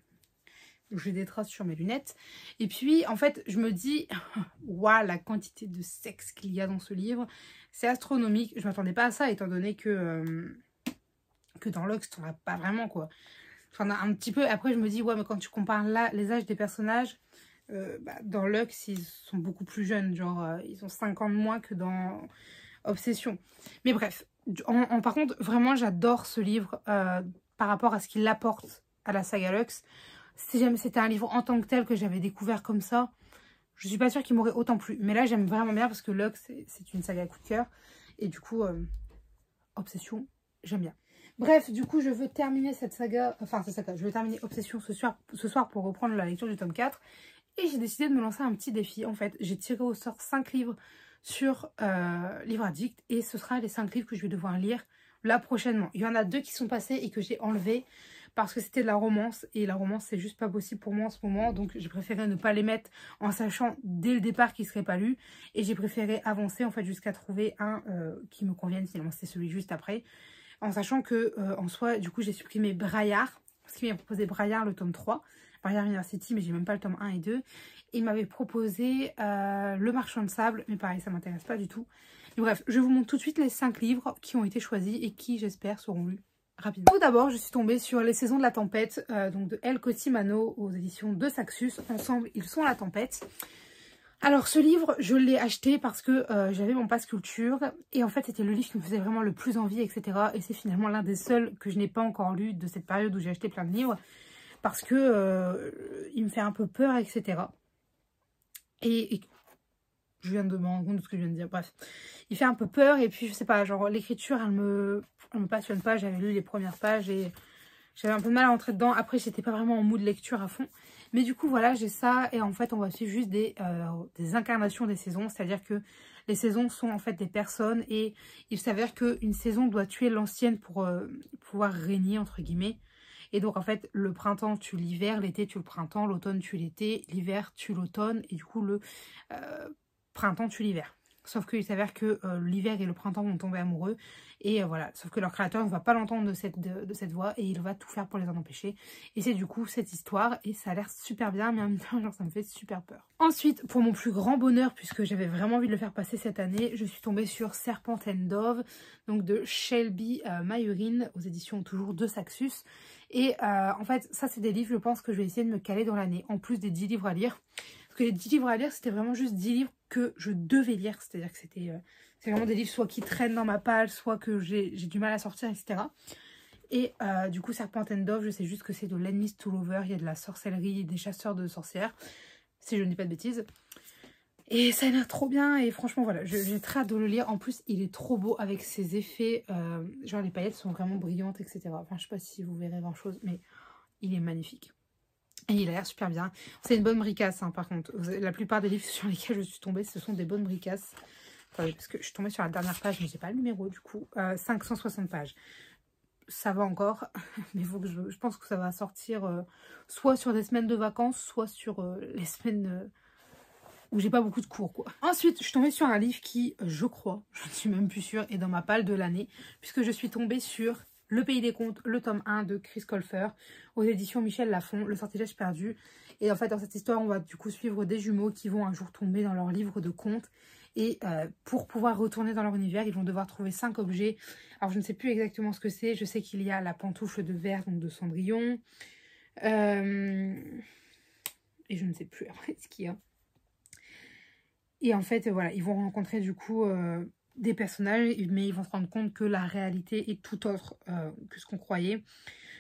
J'ai des traces sur mes lunettes. Et puis, en fait, je me dis, waouh, la quantité de sexe qu'il y a dans ce livre, c'est astronomique. Je m'attendais pas à ça, étant donné que dans Lux, t'en as pas vraiment, quoi. J'en ai un petit peu. Après, je me dis, ouais, mais quand tu compares là les âges des personnages, dans Lux, ils sont beaucoup plus jeunes. Genre, ils ont 5 ans de moins que dans Obsession. Mais bref, par contre, vraiment, j'adore ce livre par rapport à ce qu'il apporte à la saga Lux. Si jamais c'était un livre en tant que tel que j'avais découvert comme ça, je suis pas sûre qu'il m'aurait autant plu. Mais là, j'aime vraiment bien parce que Lux, c'est une saga coup de cœur. Et du coup, Obsession, j'aime bien. Bref, du coup, je veux terminer cette saga, enfin, cette saga, je veux terminer Obsession ce soir pour reprendre la lecture du tome 4. Et j'ai décidé de me lancer un petit défi. En fait, j'ai tiré au sort 5 livres sur Livre Addict. Et ce sera les 5 livres que je vais devoir lire là prochainement. Il y en a 2 qui sont passés et que j'ai enlevés parce que c'était de la romance. Et la romance, c'est juste pas possible pour moi en ce moment. Donc, j'ai préféré ne pas les mettre en sachant dès le départ qu'ils ne seraient pas lus. Et j'ai préféré avancer en fait jusqu'à trouver un qui me convienne. Finalement, c'était celui juste après. En sachant que, en soi, du coup, j'ai supprimé Braillard. Parce qu'il m'a proposé Braillard, le tome 3. Braillard University, mais j'ai même pas le tome 1 et 2. Et il m'avait proposé Le Marchand de Sable. Mais pareil, ça m'intéresse pas du tout. Et bref, je vous montre tout de suite les 5 livres qui ont été choisis et qui, j'espère, seront lus rapidement. Tout d'abord, je suis tombée sur Les Saisons de la Tempête, donc de El Cotimano aux éditions de Saxus. Ensemble, ils sont la tempête. Alors ce livre, je l'ai acheté parce que j'avais mon pass culture et en fait c'était le livre qui me faisait vraiment le plus envie, etc. Et c'est finalement l'un des seuls que je n'ai pas encore lu de cette période où j'ai acheté plein de livres parce que il me fait un peu peur, etc. Et je viens de me rendre compte de ce que je viens de dire, bref. Il fait un peu peur et puis je sais pas, genre l'écriture elle me passionne pas, j'avais lu les premières pages et j'avais un peu de mal à rentrer dedans. Après j'étais pas vraiment en mood lecture à fond. Mais du coup, voilà, j'ai ça. Et en fait, on va suivre juste des incarnations des saisons. C'est-à-dire que les saisons sont en fait des personnes. Et il s'avère qu'une saison doit tuer l'ancienne pour pouvoir régner, entre guillemets. Et donc, en fait, le printemps tue l'hiver, l'été tue le printemps, l'automne tue l'été, l'hiver tue l'automne. Et du coup, le printemps tue l'hiver. Sauf qu'il s'avère que l'hiver et le printemps vont tomber amoureux. Et voilà, sauf que leur créateur ne va pas l'entendre de cette voix et il va tout faire pour les en empêcher. Et c'est du coup cette histoire et ça a l'air super bien, mais en même temps, genre ça me fait super peur. Ensuite, pour mon plus grand bonheur, puisque j'avais vraiment envie de le faire passer cette année, je suis tombée sur Serpent and Dove, donc de Shelby Mayurine, aux éditions toujours de Saxus. Et en fait, ça c'est des livres, je pense que je vais essayer de me caler dans l'année, en plus des 10 livres à lire. Parce que les 10 livres à lire, c'était vraiment juste 10 livres que je devais lire, c'est-à-dire que c'est vraiment des livres soit qui traînent dans ma palle, soit que j'ai du mal à sortir, etc. Et du coup, Serpent and Dove, je sais juste que c'est de l'Enemies to Lover, il y a de la sorcellerie, des chasseurs de sorcières, si je ne dis pas de bêtises. Et ça a l'air trop bien, et franchement, voilà, j'ai très hâte de le lire. En plus, il est trop beau avec ses effets, genre les paillettes sont vraiment brillantes, etc. Enfin, je sais pas si vous verrez grand-chose, mais il est magnifique. Et il a l'air super bien. C'est une bonne bricasse, hein, par contre. La plupart des livres sur lesquels je suis tombée, ce sont des bonnes bricasses. Attendez, parce que je suis tombée sur la dernière page, mais j'ai pas le numéro du coup. 560 pages. Ça va encore, mais faut que je pense que ça va sortir soit sur des semaines de vacances, soit sur les semaines où j'ai pas beaucoup de cours, quoi. Ensuite, je suis tombée sur un livre qui, je crois, je ne suis même plus sûre, est dans ma palle de l'année, puisque je suis tombée sur Le Pays des Contes, le tome 1 de Chris Colfer, aux éditions Michel Lafon, Le Sortilège perdu. Et en fait, dans cette histoire, on va du coup suivre des jumeaux qui vont un jour tomber dans leur livre de contes. Et pour pouvoir retourner dans leur univers, ils vont devoir trouver 5 objets. Alors, je ne sais plus exactement ce que c'est. Je sais qu'il y a la pantoufle de verre, donc de Cendrillon. Et je ne sais plus après ce qu'il y a. Et en fait, voilà, ils vont rencontrer du coup des personnages, mais ils vont se rendre compte que la réalité est tout autre que ce qu'on croyait.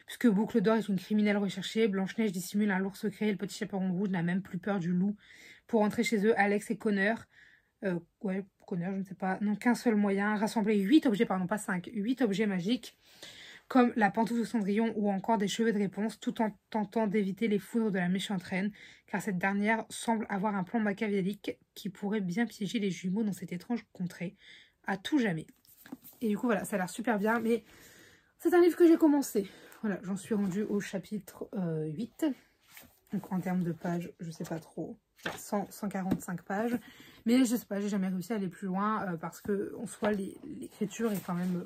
Puisque Boucle d'Or est une criminelle recherchée, Blanche-Neige dissimule un lourd secret, et le petit chaperon rouge n'a même plus peur du loup. Pour rentrer chez eux, Alex et Connor, Connor, je ne sais pas, n'ont qu'un seul moyen, rassembler 8 objets, pardon, pas 5, 8 objets magiques, comme la pantoufle de Cendrillon ou encore des cheveux de réponse, tout en tentant d'éviter les foudres de la méchante reine, car cette dernière semble avoir un plan machiavélique qui pourrait bien piéger les jumeaux dans cette étrange contrée, à tout jamais. Et du coup, voilà, ça a l'air super bien, mais c'est un livre que j'ai commencé. Voilà, j'en suis rendue au chapitre 8. Donc en termes de pages, je sais pas trop. 145 pages. Mais je sais pas, j'ai jamais réussi à aller plus loin parce que en soi l'écriture est quand même...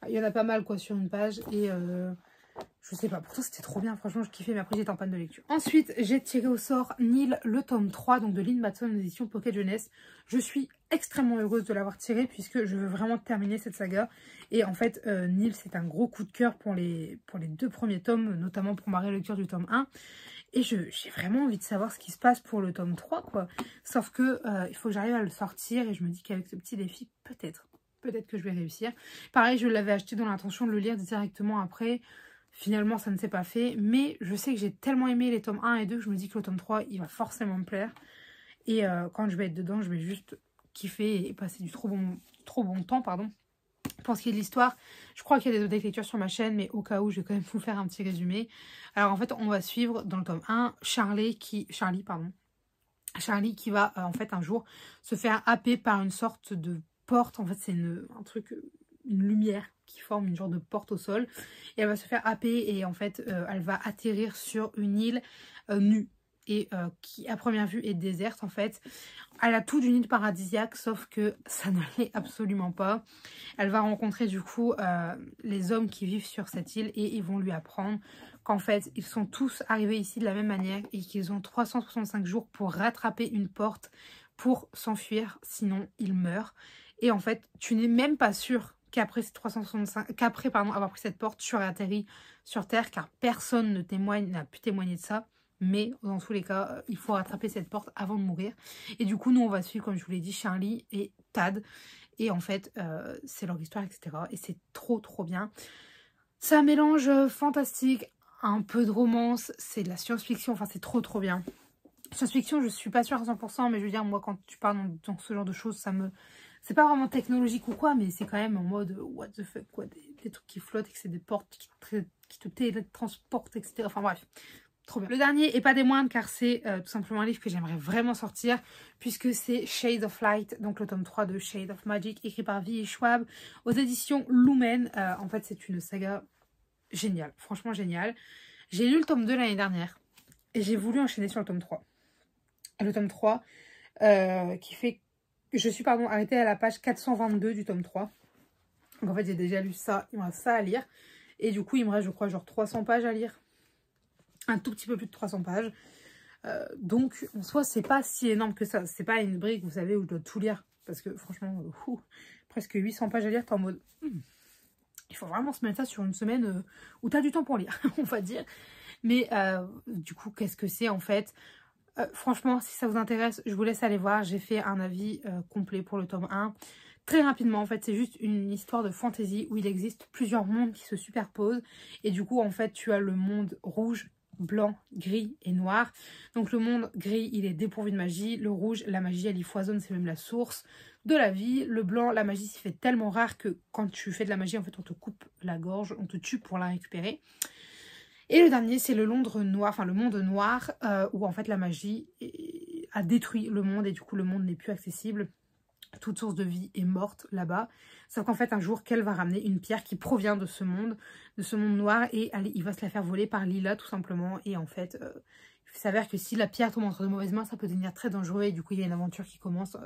il y en a pas mal quoi sur une page et je sais pas, pourtant c'était trop bien, franchement je kiffais, mais après j'étais en panne de lecture. Ensuite j'ai tiré au sort Nil, le tome 3, donc de Lynn Matson, édition Pocket Jeunesse. Je suis extrêmement heureuse de l'avoir tiré puisque je veux vraiment terminer cette saga. Et en fait Nil c'est un gros coup de cœur pour les 2 premiers tomes, notamment pour ma rélecture du tome 1. Et j'ai vraiment envie de savoir ce qui se passe pour le tome 3 quoi. Sauf que il faut que j'arrive à le sortir et je me dis qu'avec ce petit défi peut-être que je vais réussir. Pareil, je l'avais acheté dans l'intention de le lire directement après. Finalement, ça ne s'est pas fait. Mais je sais que j'ai tellement aimé les tomes 1 et 2 que je me dis que le tome 3, il va forcément me plaire. Et quand je vais être dedans, je vais juste kiffer et passer du trop bon temps, pardon. Pour ce qui est de l'histoire, je crois qu'il y a des lectures sur ma chaîne, mais au cas où, je vais quand même vous faire un petit résumé. Alors en fait, on va suivre dans le tome 1 Charlie qui va en fait un jour se faire happer par une sorte de porte. En fait, c'est une lumière qui forme une genre de porte au sol. Et elle va se faire happer et en fait, elle va atterrir sur une île nue. Et qui à première vue est déserte en fait. Elle a tout d'une île paradisiaque, sauf que ça ne l'est absolument pas. Elle va rencontrer du coup les hommes qui vivent sur cette île et ils vont lui apprendre qu'en fait ils sont tous arrivés ici de la même manière et qu'ils ont 365 jours pour rattraper une porte pour s'enfuir, sinon ils meurent. Et en fait tu n'es même pas sûr qu'après avoir pris cette porte, tu aurais atterri sur Terre, car personne n'a pu témoigner de ça. Mais dans tous les cas, il faut rattraper cette porte avant de mourir. Et du coup, nous, on va suivre, comme je vous l'ai dit, Charlie et Tad. Et en fait, c'est leur histoire, etc. Et c'est trop bien. C'est un mélange fantastique, un peu de romance, c'est de la science-fiction. Enfin, c'est trop bien. Science-fiction, je suis pas sûre à 100%, mais je veux dire, moi, quand tu parles dans ce genre de choses, ça me... C'est pas vraiment technologique ou quoi, mais c'est quand même en mode what the fuck, quoi. Des trucs qui flottent et que c'est des portes qui te télétransportent, etc. Enfin bref. Trop bien. Le dernier, et pas des moindres, car c'est tout simplement un livre que j'aimerais vraiment sortir, puisque c'est Shade of Light, donc le tome 3 de Shade of Magic, écrit par V.E. Schwab, aux éditions Lumen. En fait, c'est une saga géniale, franchement géniale. J'ai lu le tome 2 l'année dernière, et j'ai voulu enchaîner sur le tome 3. Et le tome 3, qui fait... Je suis, arrêtée à la page 422 du tome 3. Donc en fait, j'ai déjà lu ça, il me reste ça à lire. Et du coup, il me reste, je crois, genre 300 pages à lire. Un tout petit peu plus de 300 pages. Donc, en soi, c'est pas si énorme que ça. C'est pas une brique, vous savez, où je dois tout lire. Parce que, franchement, presque 800 pages à lire, t'es en mode... il faut vraiment se mettre ça sur une semaine où t'as du temps pour lire, on va dire. Mais, du coup, qu'est-ce que c'est, en fait? Franchement, si ça vous intéresse, je vous laisse aller voir. J'ai fait un avis complet pour le tome 1. Très rapidement, en fait, c'est juste une histoire de fantasy où il existe plusieurs mondes qui se superposent. Et du coup, en fait, tu as le monde rouge, blanc, gris et noir. Donc le monde gris, il est dépourvu de magie. Le rouge, la magie, elle y foisonne, c'est même la source de la vie. Le blanc, la magie s'y fait tellement rare que quand tu fais de la magie, en fait, on te coupe la gorge, on te tue pour la récupérer. Et le dernier, c'est le monde noir, où en fait la magie a détruit le monde et du coup le monde n'est plus accessible. Toute source de vie est morte là-bas. Sauf qu'en fait un jour, Kel va ramener une pierre qui provient de ce monde noir, et il va se la faire voler par Lila tout simplement. Et en fait, il s'avère que si la pierre tombe entre de mauvaises mains, ça peut devenir très dangereux. Et du coup, il y a une aventure qui commence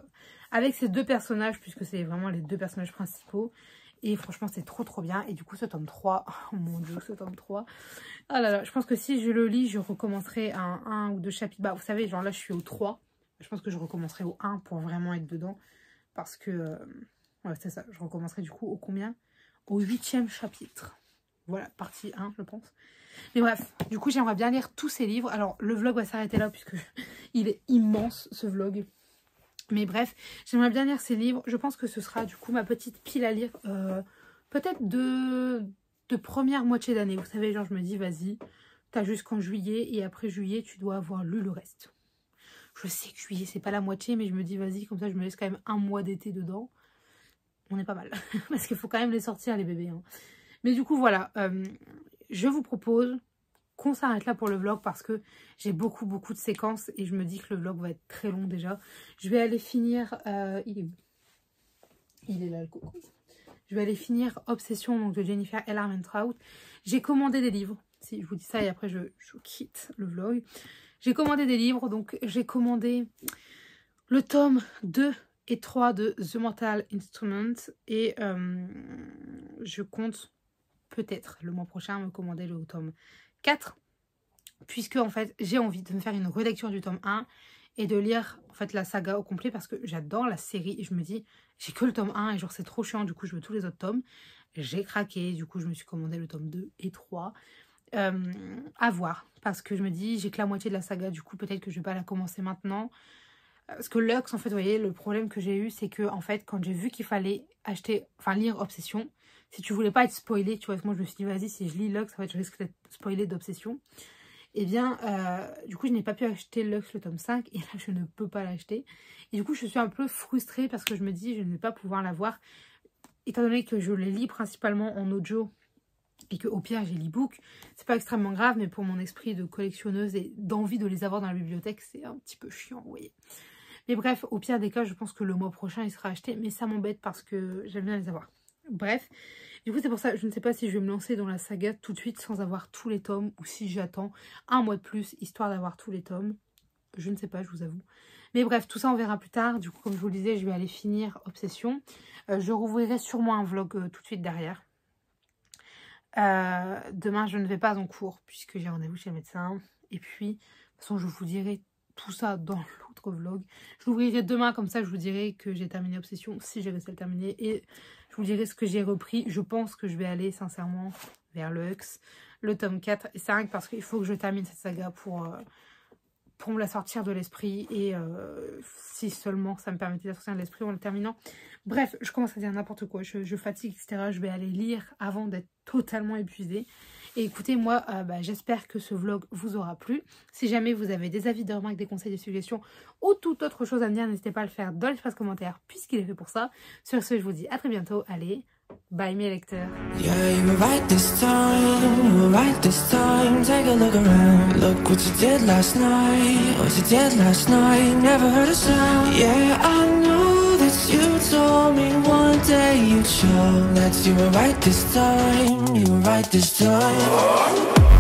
avec ces deux personnages, puisque c'est vraiment les deux personnages principaux. Et franchement, c'est trop bien. Et du coup, ce tome 3, oh mon dieu, ce tome 3. Ah là là, je pense que si je le lis, je recommencerai un ou deux chapitres. Bah, vous savez, genre là, je suis au 3. Je pense que je recommencerai au 1 pour vraiment être dedans. Parce que, ouais, c'est ça. Je recommencerai du coup au combien? Au 8e chapitre. Voilà, partie 1, je pense. Mais bref, du coup, j'aimerais bien lire tous ces livres. Alors, le vlog va s'arrêter là, puisque il est immense, ce vlog. Mais bref, j'aimerais bien lire ces livres. Je pense que ce sera du coup ma petite pile à lire. Peut-être de première moitié d'année. Vous savez, genre je me dis, vas-y, t'as jusqu'en juillet. Et après juillet, tu dois avoir lu le reste. Je sais que juillet, c'est pas la moitié. Mais je me dis, vas-y, comme ça, je me laisse quand même un mois d'été dedans. On est pas mal. Parce qu'il faut quand même les sortir, les bébés. Hein. Mais du coup, voilà. Je vous propose qu'on s'arrête là pour le vlog parce que j'ai beaucoup de séquences et je me dis que le vlog va être très long déjà. Je vais aller finir... il est où? Il est là le coco. Je vais aller finir Obsession donc de Jennifer L. Armentrout. J'ai commandé des livres. Si, je vous dis ça et après je quitte le vlog. J'ai commandé des livres, donc j'ai commandé le tome 2 et 3 de The Mortal Instrument et je compte peut-être le mois prochain me commander le tome 4 puisque en fait j'ai envie de me faire une relecture du tome 1 et de lire en fait la saga au complet parce que j'adore la série et je me dis j'ai que le tome 1 et genre c'est trop chiant, du coup je veux tous les autres tomes. J'ai craqué, du coup je me suis commandé le tome 2 et 3 à voir parce que je me dis j'ai que la moitié de la saga, du coup peut-être que je vais pas la commencer maintenant. Parce que Lux, en fait, vous voyez, le problème que j'ai eu, c'est que, en fait, quand j'ai vu qu'il fallait acheter, enfin, lire Obsession, si tu voulais pas être spoilé, tu vois, moi, je me suis dit, vas-y, si je lis Lux, en fait, je risque d'être spoilé d'Obsession. Et bien, du coup, je n'ai pas pu acheter Lux, le tome 5, et là, je ne peux pas l'acheter. Et du coup, je suis un peu frustrée parce que je me dis, je ne vais pas pouvoir l'avoir, étant donné que je les lis principalement en audio, et que au pire, j'ai l'e-book. C'est pas extrêmement grave, mais pour mon esprit de collectionneuse et d'envie de les avoir dans la bibliothèque, c'est un petit peu chiant, vous voyez. Mais bref, au pire des cas, je pense que le mois prochain, il sera acheté. Mais ça m'embête parce que j'aime bien les avoir. Bref, du coup, c'est pour ça, je ne sais pas si je vais me lancer dans la saga tout de suite sans avoir tous les tomes. Ou si j'attends un mois de plus, histoire d'avoir tous les tomes. Je ne sais pas, je vous avoue. Mais bref, tout ça, on verra plus tard. Du coup, comme je vous le disais, je vais aller finir Obsession. Je rouvrirai sûrement un vlog tout de suite derrière. Demain, je ne vais pas en cours puisque j'ai rendez-vous chez le médecin. Et puis, de toute façon, je vous dirai tout ça dans l'autre vlog. Je l'ouvrirai demain, comme ça je vous dirai que j'ai terminé Obsession, si j'ai réussi à le terminer. Et je vous dirai ce que j'ai repris. Je pense que je vais aller sincèrement vers Lux, le tome 4 et 5, parce qu'il faut que je termine cette saga pour me la sortir de l'esprit. Et si seulement ça me permettait de la sortir de l'esprit en le terminant. Bref, je commence à dire n'importe quoi. Je fatigue, etc. Je vais aller lire avant d'être totalement épuisée. Et écoutez, moi, j'espère que ce vlog vous aura plu. Si jamais vous avez des avis, des remarques, des conseils, des suggestions ou toute autre chose à me dire, n'hésitez pas à le faire dans l'espace commentaire puisqu'il est fait pour ça. Sur ce, je vous dis à très bientôt. Allez, bye mes lecteurs. Yeah, you were right this time, you were right this time. Take a look around, look what you did last night. What you did last night, never heard a sound. Yeah, I know that you told me one day you'd show that you were right this time, you were right this time.